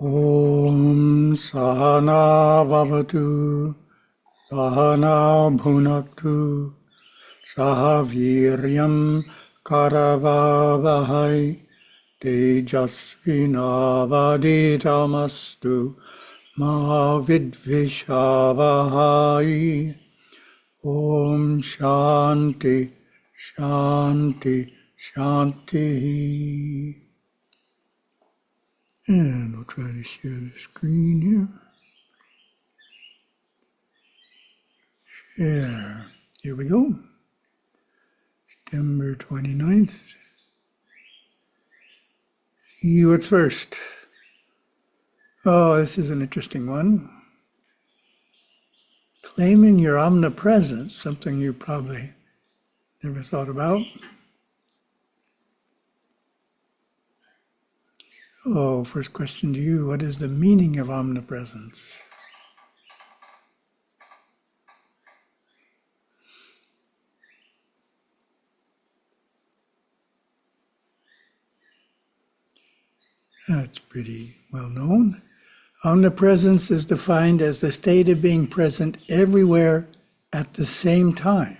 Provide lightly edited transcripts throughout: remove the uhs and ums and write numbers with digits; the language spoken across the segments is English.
Om Sahana Vavatu Sahana Bhunaktu Sahaviryam Karavavahai Tejasvinavaditamastu Mahavidvishavahai. Om Shanti Shanti Shanti. And we'll try to share the screen here. Share. Here we go. September 29th. See what's first. Oh, this is an interesting one. Claiming your omnipresence, something you probably never thought about. Oh, first question to you, what is the meaning of omnipresence? That's pretty well known. Omnipresence is defined as the state of being present everywhere at the same time.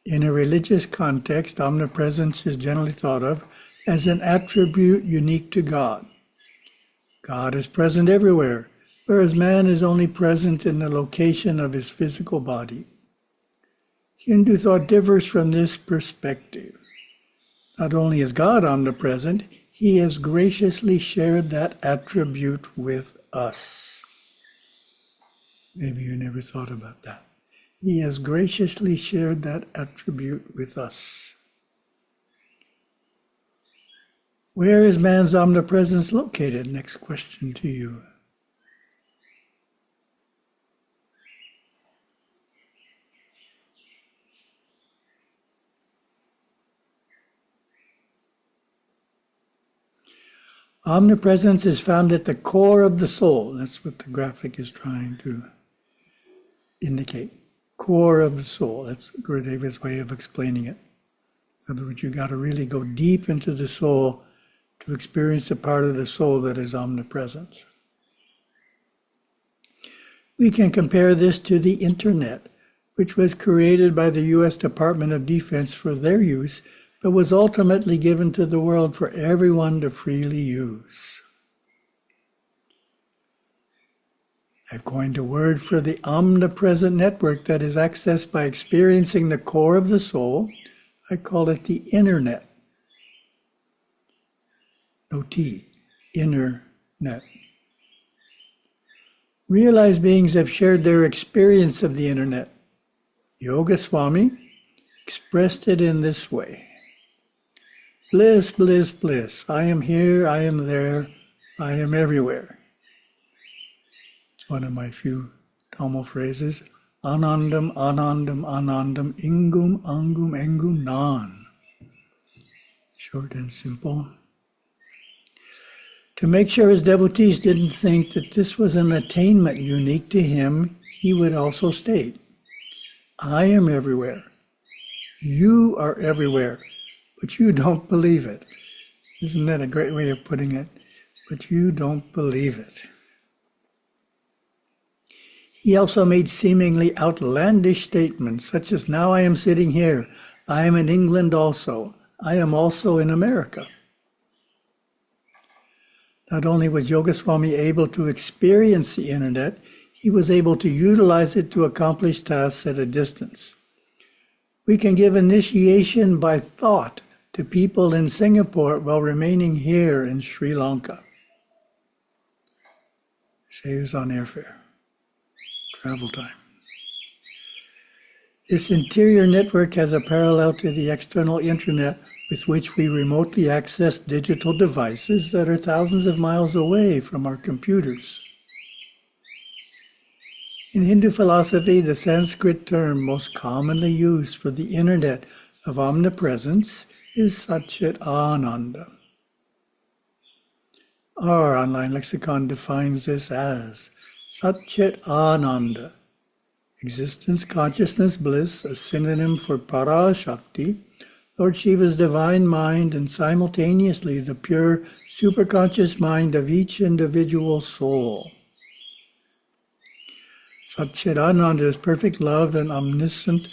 In a religious context, omnipresence is generally thought of as an attribute unique to God. God is present everywhere, whereas man is only present in the location of his physical body. Hindu thought differs from this perspective. Not only is God omnipresent, he has graciously shared that attribute with us. Maybe you never thought about that. He has graciously shared that attribute with us. Where is man's omnipresence located? Next question to you. Omnipresence is found at the core of the soul. That's what the graphic is trying to indicate. Core of the soul. That's Gurudeva's way of explaining it. In other words, you got to really go deep into the soul to experience the part of the soul that is omnipresence. We can compare this to the internet, which was created by the U.S. Department of Defense for their use, but was ultimately given to the world for everyone to freely use. I've coined a word for the omnipresent network that is accessed by experiencing the core of the soul. I call it the internet. No T, internet. Realized beings have shared their experience of the internet. Yogaswami expressed it in this way. Bliss, bliss, bliss. I am here, I am there, I am everywhere. It's one of my few Tamil phrases. Anandam, anandam, anandam, ingum, angum, engum, nan. Short and simple. To make sure his devotees didn't think that this was an attainment unique to him, he would also state, I am everywhere. You are everywhere, but you don't believe it. Isn't that a great way of putting it? But you don't believe it. He also made seemingly outlandish statements, such as, now I am sitting here. I am in England also. I am also in America. Not only was Yogaswami able to experience the internet, he was able to utilize it to accomplish tasks at a distance. We can give initiation by thought to people in Singapore while remaining here in Sri Lanka. Saves on airfare, travel time. This interior network has a parallel to the external internet with which we remotely access digital devices that are thousands of miles away from our computers. In Hindu philosophy, the Sanskrit term most commonly used for the internet of omnipresence is Satchit Ananda. Our online lexicon defines this as Satchit Ananda, existence, consciousness, bliss, a synonym for Para Shakti, Lord Shiva's divine mind, and simultaneously the pure superconscious mind of each individual soul. Satchidananda is perfect love and omnipotent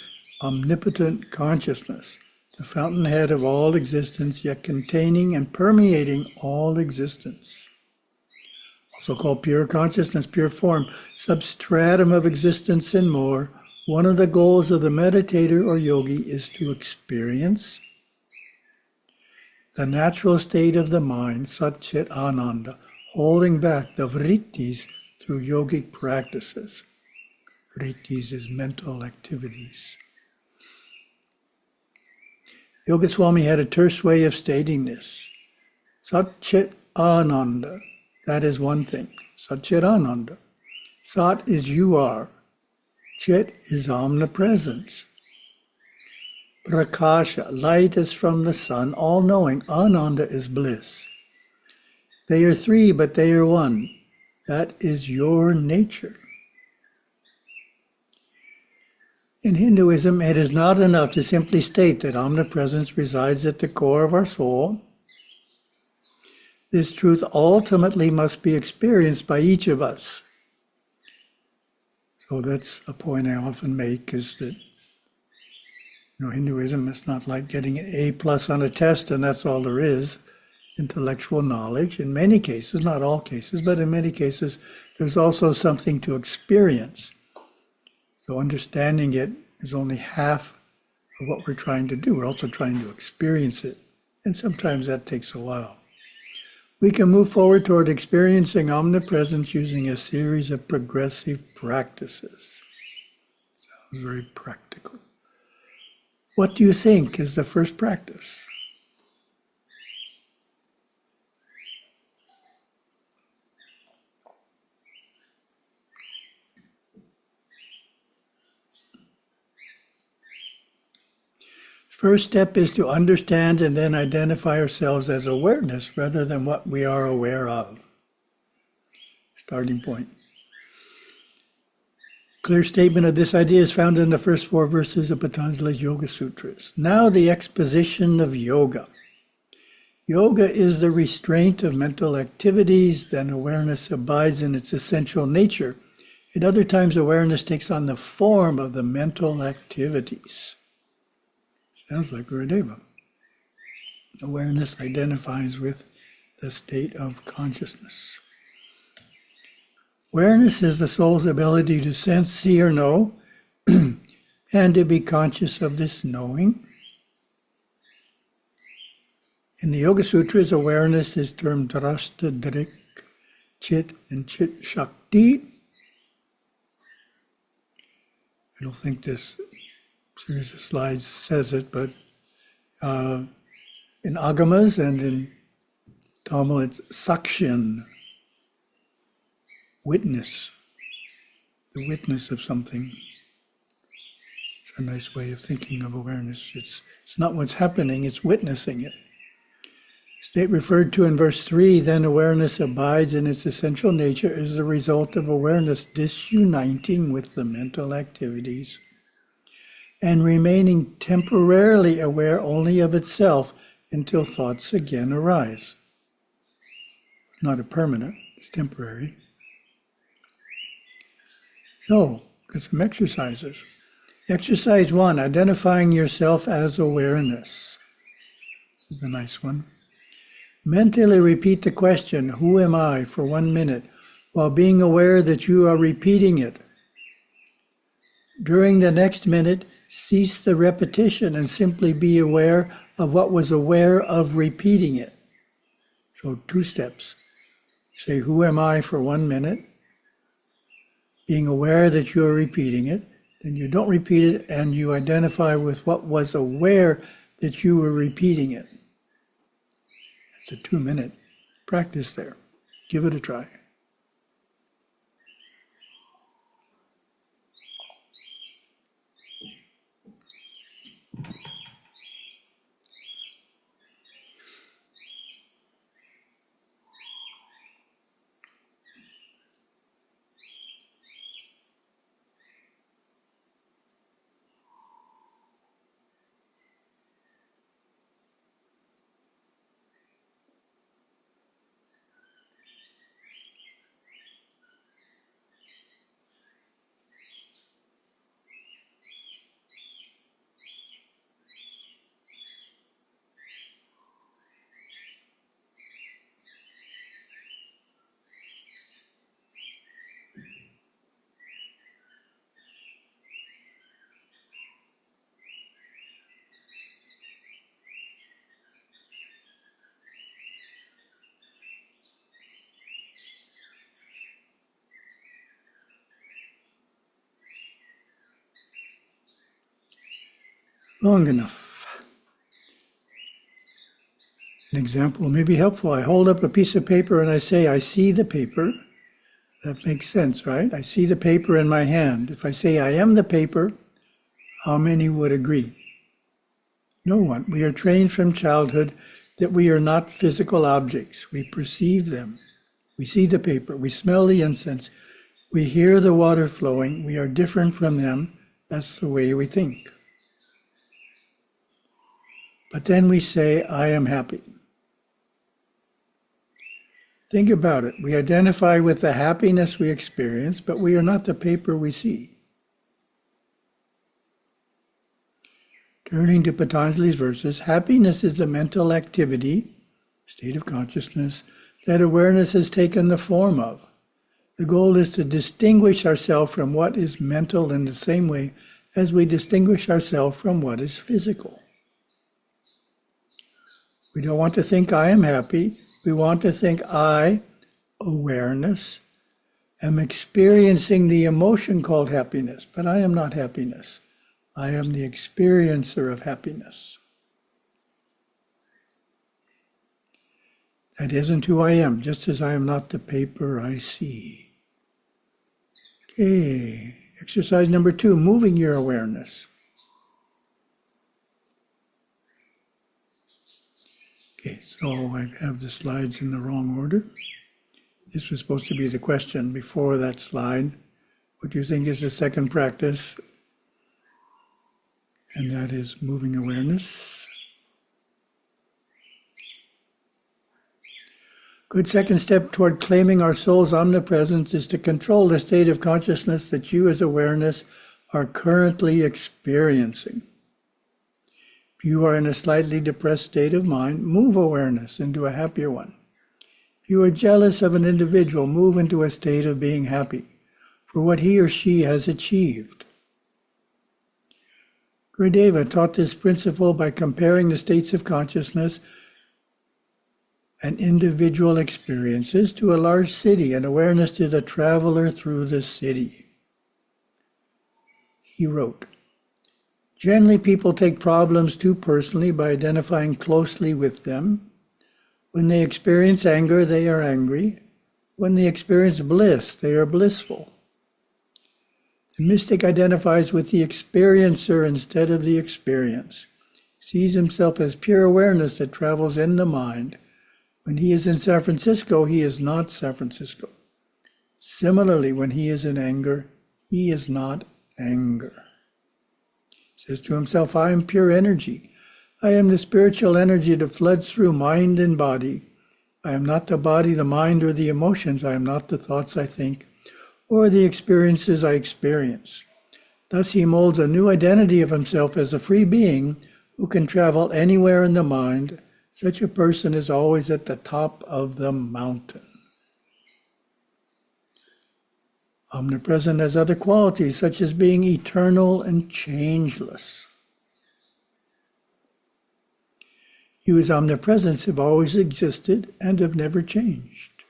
consciousness, the fountainhead of all existence, yet containing and permeating all existence. Also called pure consciousness, pure form, substratum of existence and more. One of the goals of the meditator or yogi is to experience the natural state of the mind, Satchit Ananda, holding back the vrittis through yogic practices. Vrittis is mental activities. Yogaswami had a terse way of stating this. Satchit Ananda, that is one thing. Satchit Ananda. Sat is you are. Chit is omnipresence. Prakasha, light is from the sun, all-knowing. Ananda is bliss. They are three, but they are one. That is your nature. In Hinduism, it is not enough to simply state that omnipresence resides at the core of our soul. This truth ultimately must be experienced by each of us. So that's a point I often make, is that Hinduism is not like getting an A+ on a test and that's all there is. Intellectual knowledge, in many cases, not all cases, but in many cases, there's also something to experience. So understanding it is only half of what we're trying to do. We're also trying to experience it. And sometimes that takes a while. We can move forward toward experiencing omnipresence using a series of progressive practices. Sounds very practical. What do you think is the first practice? First step is to understand and then identify ourselves as awareness rather than what we are aware of. Starting point. Clear statement of this idea is found in the first 4 verses of Patanjali's Yoga Sutras. Now the exposition of yoga. Yoga is the restraint of mental activities, then awareness abides in its essential nature. At other times, awareness takes on the form of the mental activities. Sounds like Gurudeva. Awareness identifies with the state of consciousness. Awareness is the soul's ability to sense, see, or know, and to be conscious of this knowing. In the Yoga Sutras, awareness is termed Drashta, Drik, Chit, and Chit Shakti. I don't think this series of slides says it, but in Agamas and in Tamil, it's Sakshan, witness, the witness of something. It's a nice way of thinking of awareness. It's not what's happening, it's witnessing it. State referred to in verse 3, then awareness abides in its essential nature as the result of awareness disuniting with the mental activities and remaining temporarily aware only of itself until thoughts again arise. It's not a permanent, it's temporary. So, get some exercises. Exercise 1, identifying yourself as awareness. This is a nice one. Mentally repeat the question, who am I, for 1 minute, while being aware that you are repeating it. During the next minute, cease the repetition and simply be aware of what was aware of repeating it. So 2 steps. Say, who am I, for 1 minute, being aware that you are repeating it. Then you don't repeat it and you identify with what was aware that you were repeating it. It's a 2-minute practice there. Give it a try. long enough. An example may be helpful. I hold up a piece of paper and I say, I see the paper. That makes sense, right? I see the paper in my hand. If I say I am the paper, how many would agree? No one. We are trained from childhood that we are not physical objects. We perceive them. We see the paper. We smell the incense. We hear the water flowing. We are different from them. That's the way we think. But then we say, I am happy. Think about it. We identify with the happiness we experience, but we are not the paper we see. Turning to Patanjali's verses, happiness is the mental activity, state of consciousness, that awareness has taken the form of. The goal is to distinguish ourselves from what is mental in the same way as we distinguish ourselves from what is physical. We don't want to think I am happy. We want to think I, awareness, am experiencing the emotion called happiness, but I am not happiness. I am the experiencer of happiness. That isn't who I am, just as I am not the paper I see. Okay, exercise number 2, moving your awareness. Okay, so I have the slides in the wrong order. This was supposed to be the question before that slide. What do you think is the second practice? And that is moving awareness. Good second step toward claiming our soul's omnipresence is to control the state of consciousness that you as awareness are currently experiencing. If you are in a slightly depressed state of mind, move awareness into a happier one. If you are jealous of an individual, move into a state of being happy for what he or she has achieved. Gurudeva taught this principle by comparing the states of consciousness and individual experiences to a large city and awareness to the traveler through the city. He wrote, generally people take problems too personally by identifying closely with them. When they experience anger, they are angry. When they experience bliss, they are blissful. The mystic identifies with the experiencer instead of the experience, sees himself as pure awareness that travels in the mind. When he is in San Francisco, he is not San Francisco. Similarly, when he is in anger, he is not anger. He says to himself, I am pure energy. I am the spiritual energy that floods through mind and body. I am not the body, the mind, or the emotions. I am not the thoughts I think, or the experiences I experience. Thus he molds a new identity of himself as a free being who can travel anywhere in the mind. Such a person is always at the top of the mountain. Omnipresent has other qualities, such as being eternal and changeless. You as omnipresence have always existed and have never changed.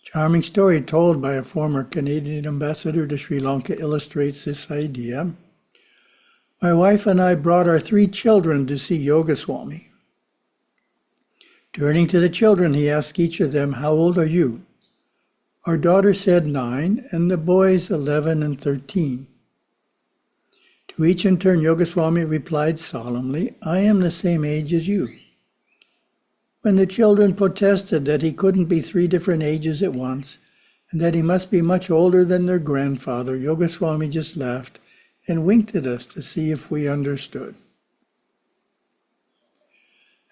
Charming story told by a former Canadian ambassador to Sri Lanka illustrates this idea. My wife and I brought our 3 children to see Yogaswami. Turning to the children, he asked each of them, how old are you? Our daughter said 9, and the boys 11 and 13. To each in turn, Yogaswami replied solemnly, I am the same age as you. When the children protested that he couldn't be 3 different ages at once, and that he must be much older than their grandfather, Yogaswami just laughed and winked at us to see if we understood.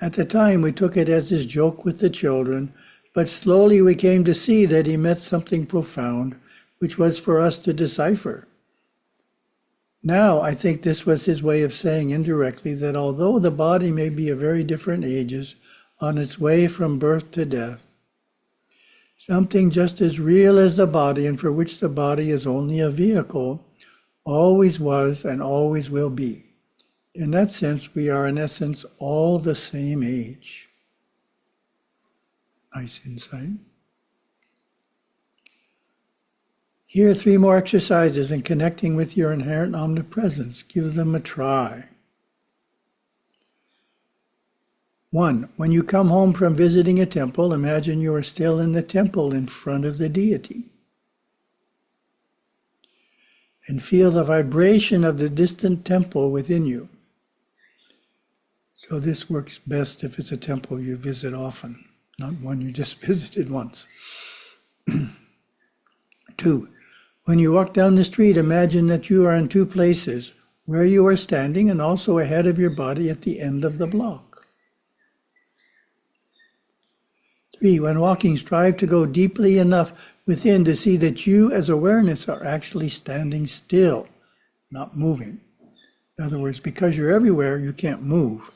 At the time, we took it as his joke with the children, but slowly we came to see that he meant something profound, which was for us to decipher. Now, I think this was his way of saying indirectly that although the body may be of very different ages on its way from birth to death, something just as real as the body and for which the body is only a vehicle, always was and always will be. In that sense, we are in essence all the same age. Nice insight. Here are 3 more exercises in connecting with your inherent omnipresence. Give them a try. 1. When you come home from visiting a temple, imagine you are still in the temple in front of the deity. And feel the vibration of the distant temple within you. So this works best if it's a temple you visit often, not one you just visited once. 2. When you walk down the street, imagine that you are in 2 places, where you are standing and also ahead of your body at the end of the block. 3. When walking, strive to go deeply enough within to see that you as awareness are actually standing still, not moving. In other words, because you're everywhere, you can't move.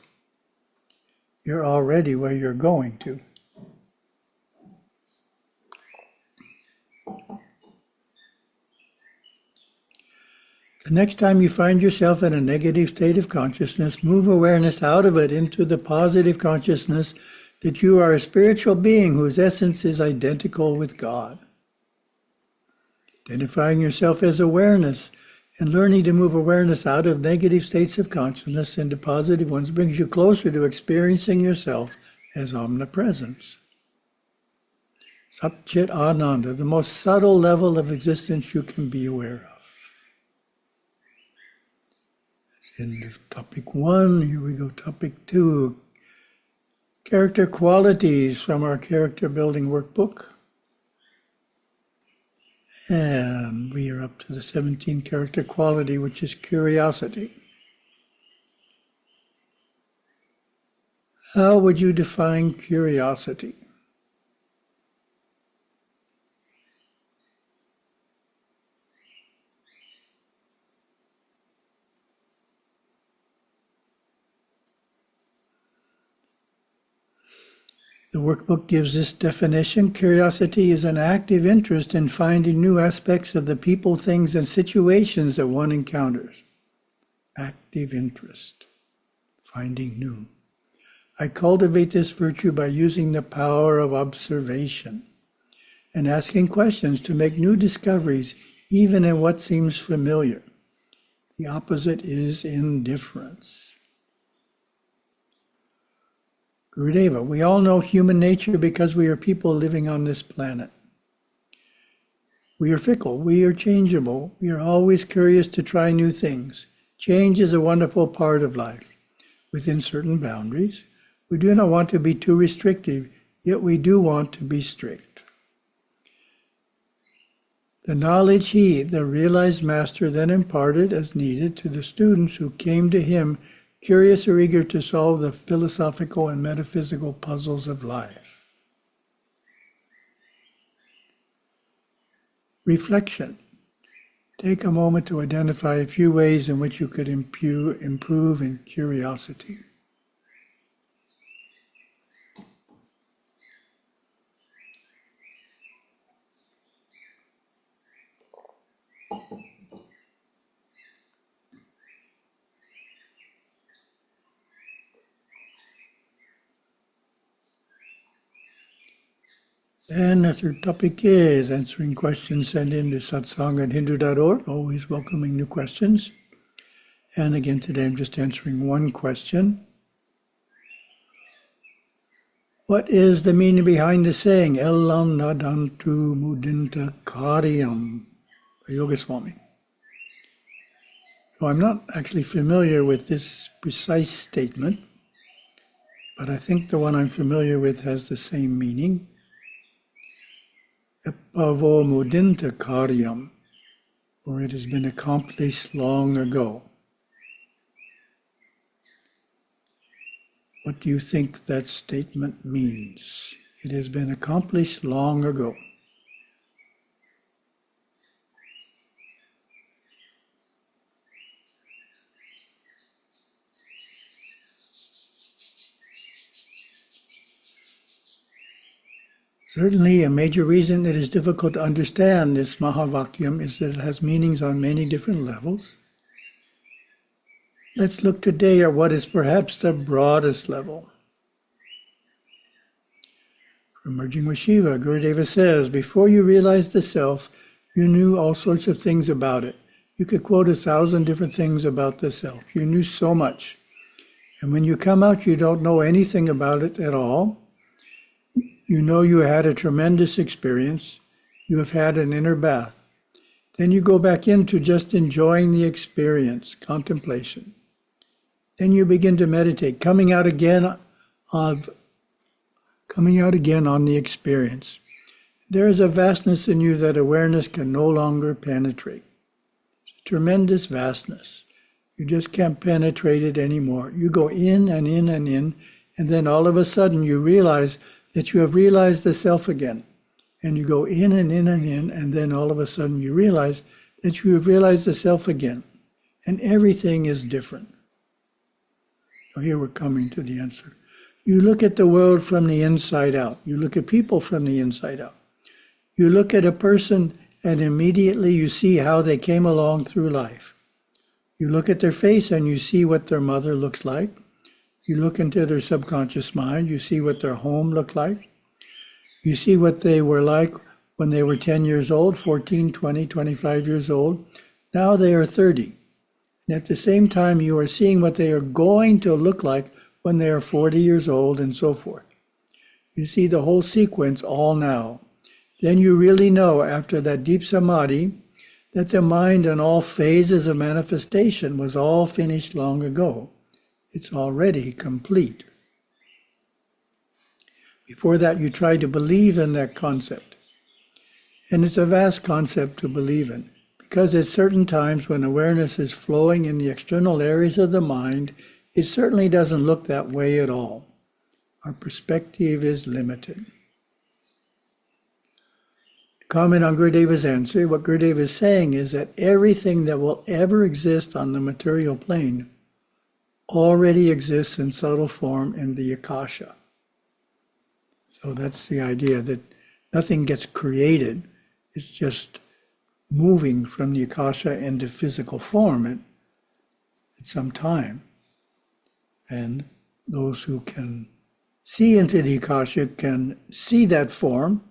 You're already where you're going to. The next time you find yourself in a negative state of consciousness, move awareness out of it into the positive consciousness that you are a spiritual being whose essence is identical with God. Identifying yourself as awareness and learning to move awareness out of negative states of consciousness into positive ones brings you closer to experiencing yourself as omnipresence. Satchit Ananda, the most subtle level of existence you can be aware of. That's the end of topic 1. Here we go, topic 2. Character qualities from our character building workbook. And we are up to the 17th character quality, which is curiosity. How would you define curiosity? The workbook gives this definition. Curiosity is an active interest in finding new aspects of the people, things, and situations that one encounters. Active interest, finding new. I cultivate this virtue by using the power of observation and asking questions to make new discoveries, even in what seems familiar. The opposite is indifference. Gurudeva, we all know human nature because we are people living on this planet. We are fickle, we are changeable, we are always curious to try new things. Change is a wonderful part of life. Within certain boundaries, we do not want to be too restrictive, yet we do want to be strict. The knowledge he, the realized master, then imparted as needed to the students who came to him curious or eager to solve the philosophical and metaphysical puzzles of life. Reflection. Take a moment to identify a few ways in which you could improve in curiosity. And the third topic is answering questions sent in to satsang@hindu.org, always welcoming new questions. And again, today I'm just answering one question. What is the meaning behind the saying, Aum Namah Mudintha Kariyam, Sivayogaswami? So I'm not actually familiar with this precise statement, but I think the one I'm familiar with has the same meaning. Eppodho Mudintha Kariyam, or it has been accomplished long ago. What do you think that statement means? It has been accomplished long ago. Certainly, a major reason it is difficult to understand this Mahavaakiam is that it has meanings on many different levels. Let's look today at what is perhaps the broadest level. From Merging with Shiva, Gurudeva says, before you realize the self, You knew all sorts of things about it. You could quote 1,000 different things about the self. You knew so much. And when you come out, you don't know anything about it at all. You know you had a tremendous experience. You have had an inner bath. Then you go back into just enjoying the experience, contemplation. Then you begin to meditate, coming out again on the experience. There is a vastness in you that awareness can no longer penetrate. Tremendous vastness. You just can't penetrate it anymore. You go in and in and in, and then all of a sudden you realize that you have realized the self again. And you go in and in and in, and then all of a sudden you realize that you have realized the self again. And everything is different. So here we're coming to the answer. You look at the world from the inside out. You look at people from the inside out. You look at a person and immediately you see how they came along through life. You look at their face and you see what their mother looks like. You look into their subconscious mind, you see what their home looked like. You see what they were like when they were 10 years old, 14, 20, 25 years old. Now they are 30. And at the same time, you are seeing what they are going to look like when they are 40 years old and so forth. You see the whole sequence all now. Then you really know after that deep samadhi that the mind and all phases of manifestation was all finished long ago. It's already complete. Before that, you try to believe in that concept. And it's a vast concept to believe in, because at certain times when awareness is flowing in the external areas of the mind, it certainly doesn't look that way at all. Our perspective is limited. To comment on Gurudeva's answer, what Gurudeva is saying is that everything that will ever exist on the material plane already exists in subtle form in the Akasha. So that's the idea, that nothing gets created. It's just moving from the Akasha into physical form at some time. And those who can see into the Akasha can see that form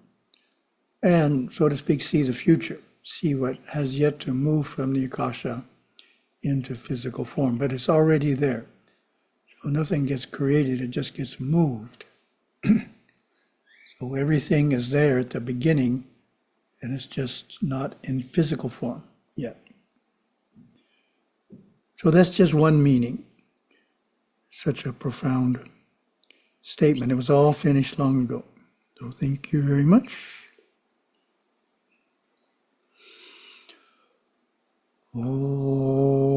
and, so to speak, see the future, see what has yet to move from the Akasha into physical form. But it's already there. So nothing gets created, it just gets moved. So everything is there at the beginning, and it's just not in physical form yet. So that's just one meaning. Such a profound statement. It was all finished long ago. So thank you very much. Oh.